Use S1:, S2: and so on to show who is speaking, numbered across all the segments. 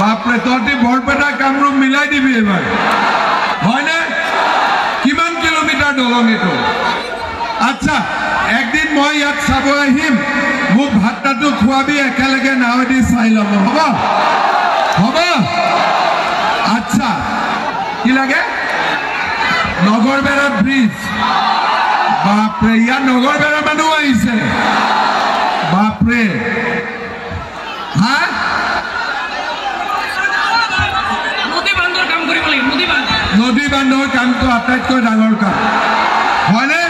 S1: বাপৰে তহঁতি বৰপেটা কামৰূপ মিলাই দিবি এবাৰ হয়নে কিমান কিলোমিটাৰ দলং এইটো আচ্ছা একদিন মই ইয়াত চাব আহিম মোক ভাতটো খুৱাবি একেলগে নাৱেদি চাই ল'ব হ'ব হ'ব আচ্ছা কি লাগে নগৰবেৰা ব্ৰিজ বাপৰে ইয়াত নগৰবেৰা মানুহ আহিছে বাপৰে হা নদী বান্ধৰ কামটো আটাইতকৈ ডাঙৰ কাম হয়নে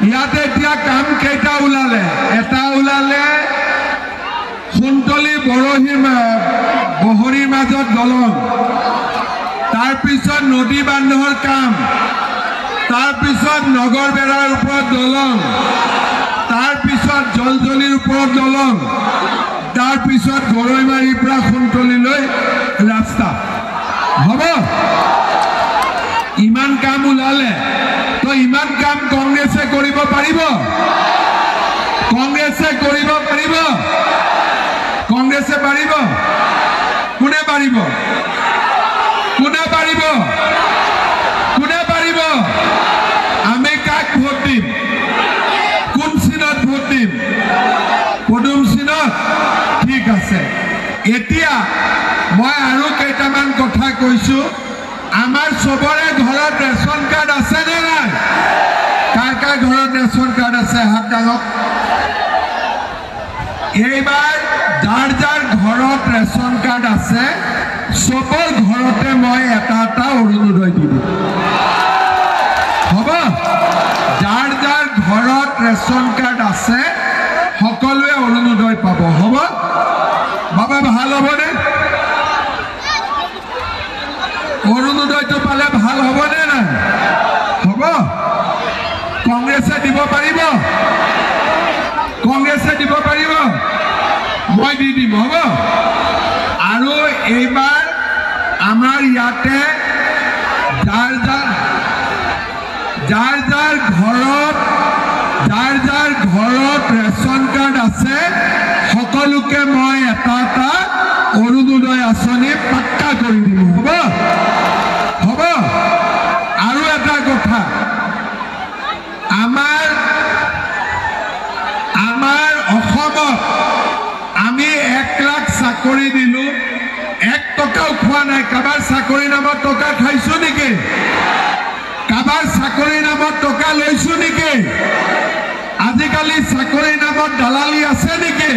S1: ইয়াতে এতিয়া কাম কেইটা ওলালে এটা ওলালে সুন্তলী বহৰীৰ মাজত দলং তাৰপিছত নদী বান্ধৰ কাম তাৰপিছত নগৰবেৰাৰ ওপৰত দলং তাৰপিছত জলজলিৰ ওপৰত দলং তাৰপিছত গৰৈমাৰীৰ পৰা সুন্তলীলৈ ৰাস্তা হ'ব ইমান কাম ওলালে তো ইমান কাম কংগ্ৰেছে কৰিব পাৰিব কংগ্ৰেছে কৰিব পাৰিব কংগ্ৰেছে পাৰিব কোনে পাৰিব কোনে পাৰিব কোনে পাৰিব আমি কাক ভোট দিম কোন চিনত ভোট দিম পদুম চিনত ঠিক আছে এতিয়া মই আৰু কেইটামান কথা কৈছো আমাৰ সবৰে ঘৰত ৰেশন কাৰ্ড আছে নে নাই কাৰ কাৰ ঘৰত ৰেশন কাৰ্ড আছে হাত দাঙক এইবাৰ যাৰ যাৰ ঘৰত ৰেশন কাৰ্ড আছে সবৰ ঘৰতে মই এটা এটা অৰুণোদয় দিব হ'ব যাৰ যাৰ ঘৰত ৰেশন কাৰ্ড আছে সকলোৱে অৰুণোদয় পাব হ'ব বাবা ভাল হ'বনে অৰুণোদয়টো পালে ভাল হ'বনে নাই হ'ব কংগ্ৰেছে দিব পাৰিব কংগ্ৰেছে দিব পাৰিব মই দি দিম হ'ব আৰু এইবাৰ আমাৰ ইয়াতে যাৰ যাৰ ঘৰত ৰেশন কাৰ্ড আছে সকলোকে মই এটা এটা অৰুণোদয় আঁচনি পাক্কা কৰি দিম হ'ব হ'ব আৰু এটা কথা আমাৰ অসমত আমি 1 লাখ চাকৰি দিলো 1 টকাও খোৱা নাই কাবাৰ চাকৰি নামত টকা খাইছো নেকি কাবাৰ চাকৰি নামত টকা লৈছো নেকি আজিকালি চাকৰি নামত দালালি আছে নেকি